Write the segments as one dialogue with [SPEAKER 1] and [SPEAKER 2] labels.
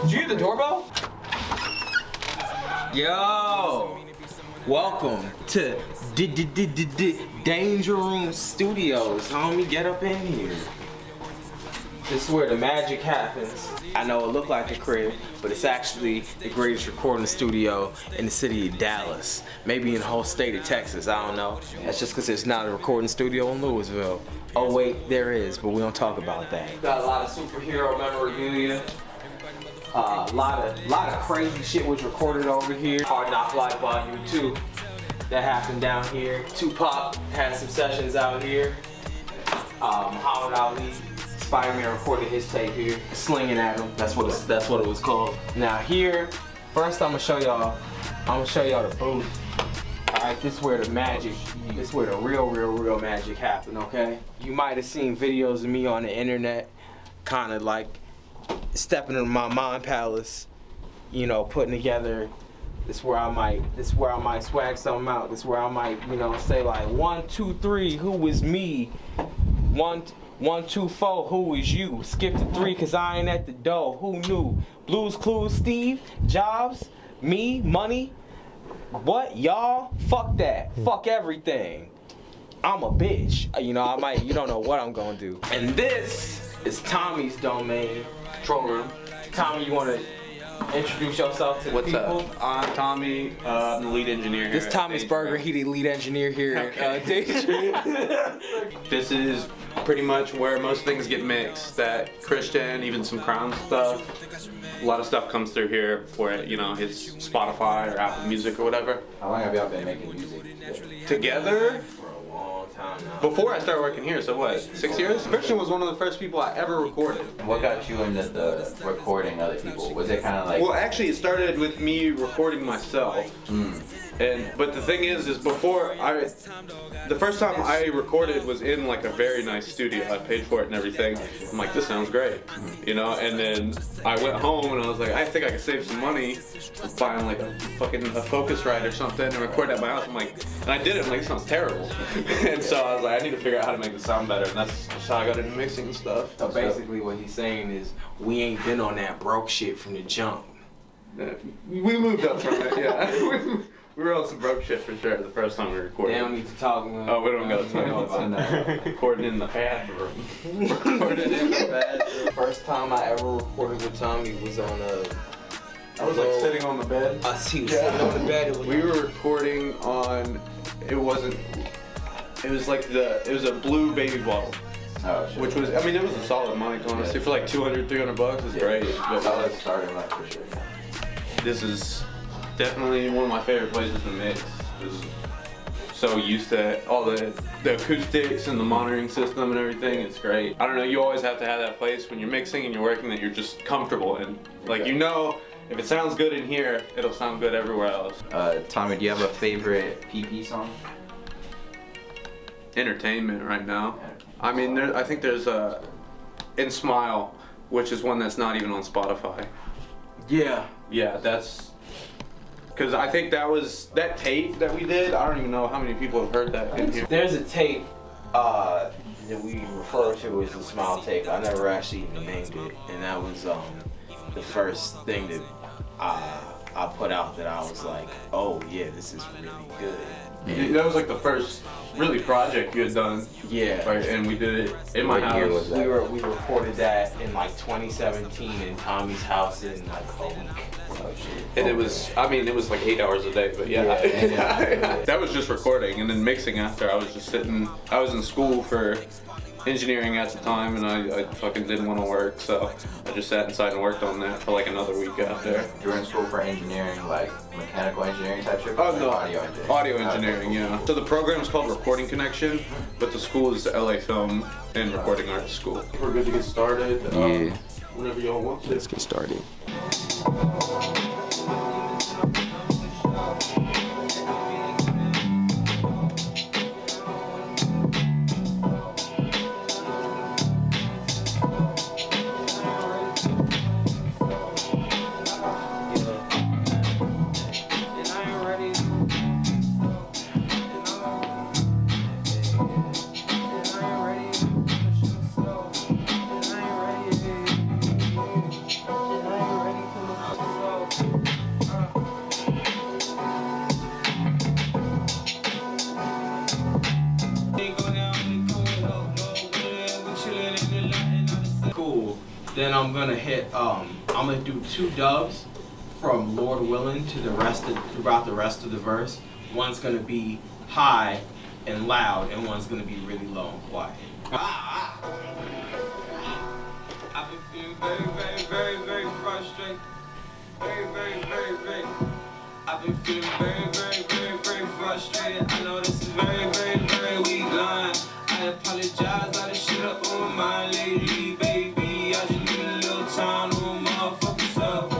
[SPEAKER 1] Did you hear the doorbell? Yo! Welcome to Danger Room Studios, homie. Get up in here. This is where the magic happens. I know it looked like a crib, but it's actually the greatest recording studio in the city of Dallas. Maybe in the whole state of Texas, I don't know. That's just because there's not a recording studio in Louisville. Oh wait, there is, but we don't talk about that. Got a lot of superhero memorabilia. A lot of crazy shit was recorded over here. Hard Knock Life Volume 2 that happened down here. Tupac had some sessions out here. Muhammad Ali, Spider-Man recorded his tape here. Slinging at him. That's what it was called. Now here, first I'm gonna show y'all the booth. Alright, this is where the magic, this is where the real magic happened, okay? You might have seen videos of me on the internet, kinda like stepping into my mind palace, you know, putting together. This is where I might swag something out. This is where I might, you know, say like 1, 2, 3, who is me? 1, 2, 4, who is you? Skip to 3 cause I ain't at the door. Who knew? Blues Clues, Steve, Jobs, me, money. What, y'all? Fuck that. Fuck everything. I'm a bitch. You know, you don't know what I'm gonna do. And this is Tommy's domain. Control room. Tommy, you wanna introduce yourself to the people?
[SPEAKER 2] What's up? I'm Tommy, I'm the lead engineer here.
[SPEAKER 1] This is Tommy's Burger. He the lead engineer here at Danger.
[SPEAKER 2] This is pretty much where most things get mixed. That Christian, even some Crown stuff. A lot of stuff comes through here before it, you know, hits Spotify or Apple Music or whatever.
[SPEAKER 3] How long have y'all been making music?
[SPEAKER 2] Together?
[SPEAKER 1] For a long time now.
[SPEAKER 2] Before I started working here, so what, 6 years? Christian was one of the first people I ever recorded.
[SPEAKER 3] And what got you into the recording other people? Was it kind of like...
[SPEAKER 2] Well, actually, it started with me recording myself. But the thing is before the first time I recorded was in like a very nice studio. I paid for it and everything. I'm like, this sounds great, you know. And then I went home and I was like, I think I could save some money buying like a Focusrite or something and record at my house. I'm like, and I did it. I'm like, this sounds terrible. And so I was like, I need to figure out how to make it sound better. And that's how I got into mixing and stuff.
[SPEAKER 1] So basically, what he's saying is, we ain't been on that broke shit from the jump.
[SPEAKER 2] We moved up from it, yeah. We were on some broke shit for sure the first time we recorded.
[SPEAKER 1] They don't need to talk.
[SPEAKER 2] Oh, we don't gotta talk about that. Recording in the bathroom. Recording in the bathroom.
[SPEAKER 1] First time I ever recorded with Tommy was on
[SPEAKER 2] I was like sitting on the bed.
[SPEAKER 1] He was sitting on the bed.
[SPEAKER 2] We were recording on, it was a blue baby bottle.
[SPEAKER 3] Oh, shit.
[SPEAKER 2] Which was, I mean, it was a solid mic, honestly. For like 200, 300 bucks, it's great.
[SPEAKER 3] Solid starting like for sure.
[SPEAKER 2] This is definitely one of my favorite places to mix. Just so used to all the acoustics and the monitoring system and everything. It's great. I don't know, you always have to have that place when you're mixing and you're working that you're just comfortable in. Like, you know, if it sounds good in here, it'll sound good everywhere else.
[SPEAKER 3] Tommy, do you have a favorite PP song?
[SPEAKER 2] Entertainment right now. I mean, I think there's In Smile, which is one that's not even on Spotify.
[SPEAKER 1] Yeah.
[SPEAKER 2] Yeah, that's, because I think that tape that we did, I don't even know how many people have heard that in here.
[SPEAKER 1] There's a tape that we refer to as the Smile tape. I never actually even named it, and that was the first thing that I put out that I was like, oh yeah, this is really good.
[SPEAKER 2] And that was like the first really project you had done.
[SPEAKER 1] Yeah.
[SPEAKER 2] Right, and we did it in my house.
[SPEAKER 3] Year was that?
[SPEAKER 1] We recorded that in like 2017 in Tommy's house in like a week.
[SPEAKER 3] Oh, shit.
[SPEAKER 2] And it was, I mean, it was like 8 hours a day, but yeah. That was just recording, and then mixing after. I was just sitting, I was in school for engineering at the time, and I fucking didn't want to work, so I just sat inside and worked on that for like another week out there.
[SPEAKER 3] You were in school for engineering, like mechanical engineering type shit?
[SPEAKER 2] Oh no,
[SPEAKER 3] audio engineering.
[SPEAKER 2] Audio engineering, yeah. So the program is called Recording Connection, but the school is the LA Film and Recording Arts School. We're good to get started.
[SPEAKER 3] Yeah.
[SPEAKER 2] Whenever y'all want to.
[SPEAKER 3] Let's get started.
[SPEAKER 1] Then I'm gonna hit, I'm gonna do 2 dubs from Lord Willin' to throughout the rest of the verse. One's gonna be high and loud, and one's gonna be really low and quiet. I've been feeling very frustrated. Very. I've been feeling very frustrated. I know this is very weak line. I apologize, all this shit up on my mind lately, baby. I just need a little time to motherfuckers up.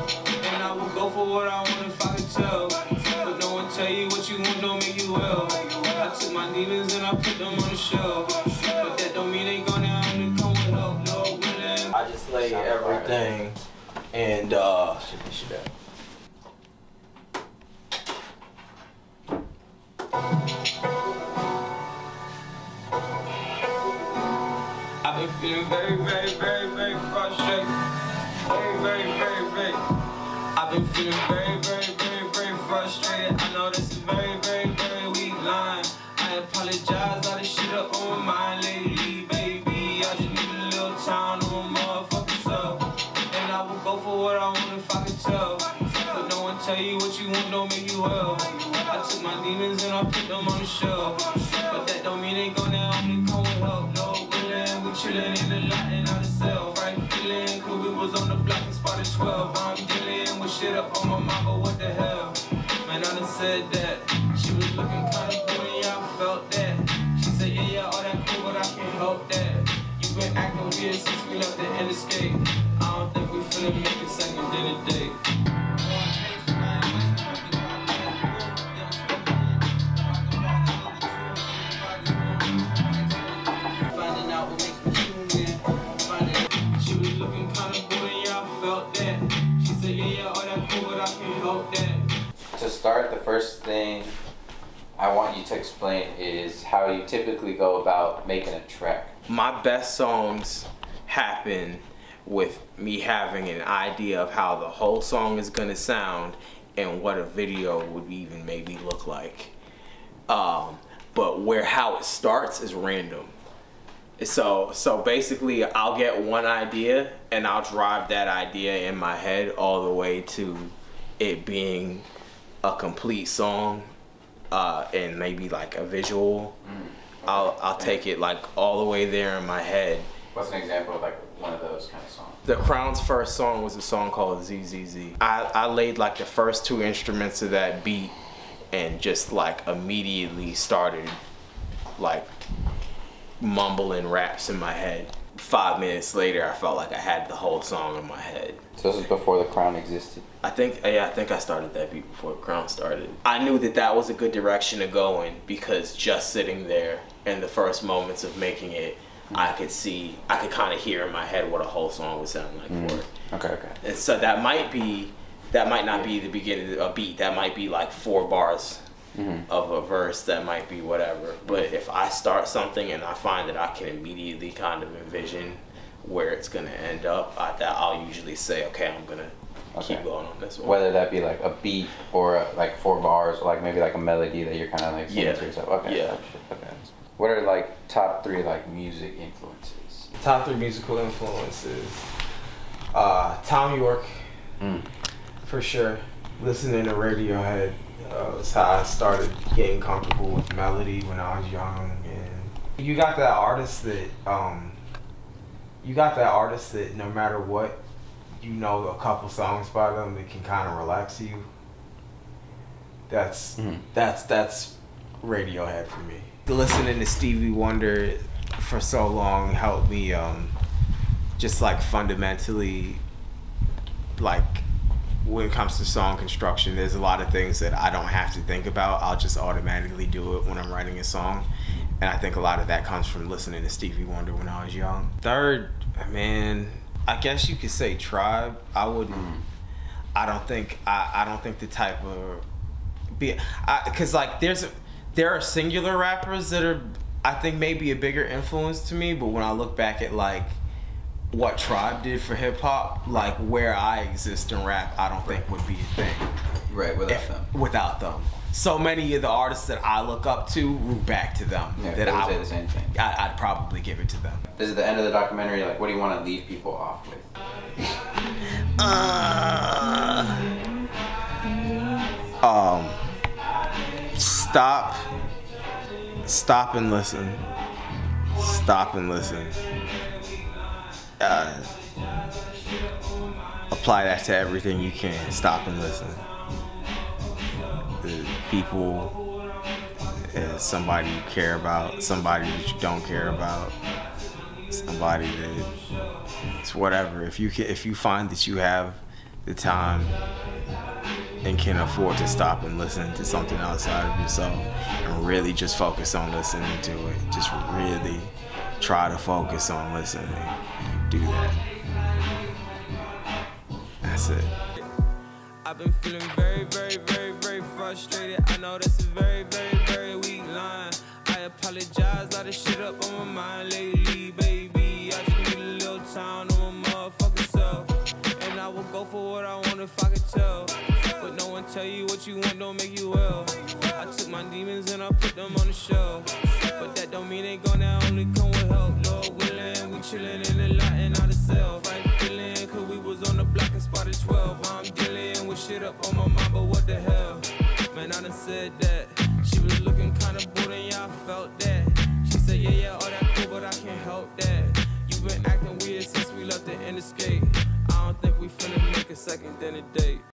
[SPEAKER 1] And I will go for what I want if I can tell. But no one tell you what you want, don't make you well. I took my demons and I put them on the shelf. But that don't mean they gonna have to come with help, no willing. I just lay everything and shit up. I've been feeling very frustrated. Very. I've been feeling very frustrated. I know this is very weak line. I apologize, all this shit up on my mind lately, baby. I just need a little time to motherfuckers up. And I will go for what I want if I can tell. But no one tell you what you want, don't make you well. I took my demons and I put them on the shelf. But that don't mean they gonna only come with help, no willing. We chillin' in the lot and out of cell, right feeling. Cause we was on the block and spotted 12. I'm dealing with shit up on my mind, but what the hell? Man, I done said that. She was looking kinda good, yeah, I felt that. She said, yeah, all that cool, but I can't help that. You been acting weird since we left the interstate. I don't think we finna make it second dinner date.
[SPEAKER 3] To start, the first thing I want you to explain is how you typically go about making a track.
[SPEAKER 1] My best songs happen with me having an idea of how the whole song is gonna sound and what a video would even maybe look like. But how it starts is random. So basically I'll get one idea and I'll drive that idea in my head all the way to it being a complete song and maybe like a visual. I'll take it like all the way there in my head.
[SPEAKER 3] What's an example of like one of those kind of songs?
[SPEAKER 1] The Crown's first song was a song called ZZZ. I laid like the first 2 instruments of that beat and just like immediately started like mumbling raps in my head. 5 minutes later, I felt like I had the whole song in my head.
[SPEAKER 3] So this is before the Crown existed?
[SPEAKER 1] I think I started that beat before the Crown started. I knew that was a good direction to go in because just sitting there in the first moments of making it, I could kind of hear in my head what a whole song would sound like for it.
[SPEAKER 3] Okay.
[SPEAKER 1] And so that might not be the beginning of a beat. That might be like 4 bars of a verse, that might be whatever. But if I start something and I find that I can immediately kind of envision where it's gonna end up, I'll usually say, okay, I'm gonna keep going on this one.
[SPEAKER 3] Whether that be like a beat or like 4 bars, or like maybe like a melody that you're kind of like singing to yourself. Okay.
[SPEAKER 1] Yeah.
[SPEAKER 3] Okay. What are like top 3 like music influences?
[SPEAKER 1] Top 3 musical influences. Tom York, for sure. Listening to Radiohead was how I started getting comfortable with melody when I was young. And you got that artist that no matter what, you know a couple songs by them that can kind of relax you. That's Radiohead for me. Listening to Stevie Wonder for so long helped me just like fundamentally, like when it comes to song construction, there's a lot of things that I don't have to think about. I'll just automatically do it when I'm writing a song. And I think a lot of that comes from listening to Stevie Wonder when I was young. Third, man, I guess you could say Tribe. I wouldn't. I don't think the type of because like there are singular rappers that are I think maybe a bigger influence to me. But when I look back at like what Tribe did for hip hop, like where I exist in rap, I don't think would be a thing.
[SPEAKER 3] Right,
[SPEAKER 1] Without them. So many of the artists that I look up to root back to them.
[SPEAKER 3] Yeah,
[SPEAKER 1] that
[SPEAKER 3] say the same thing.
[SPEAKER 1] I'd probably give it to them.
[SPEAKER 3] This is the end of the documentary. Like, what do you want to leave people off with?
[SPEAKER 1] Stop and listen. Stop and listen. Apply that to everything you can. Stop and listen. People, somebody you care about, somebody that you don't care about, somebody that it's whatever. If you find that you have the time and can afford to stop and listen to something outside of yourself and really just focus on listening to it, just really try to focus on listening. Do that. That's it.
[SPEAKER 4] I've been feeling very, very, very, very frustrated. I know that's a very, very, very weak line. I apologize, a lot of shit up on my mind lately, baby. I just need a little time on my motherfucking self. And I will go for what I want if I could tell. But no one tell you what you want don't make you well. I took my demons and I put them on the shelf. But that don't mean they gonna only come with help. Lord willing, we chillin' in the lot and out of self. I ain't feeling cause we was on the block and spotted 12. I'm dealing with shit up on my mind, but what the hell? Man, I done said that. She was looking kinda bored and yeah, I felt that. She said, yeah, all that cool, but I can't help that. You been acting weird since we left the interstate. I don't think we finna make a second dinner date.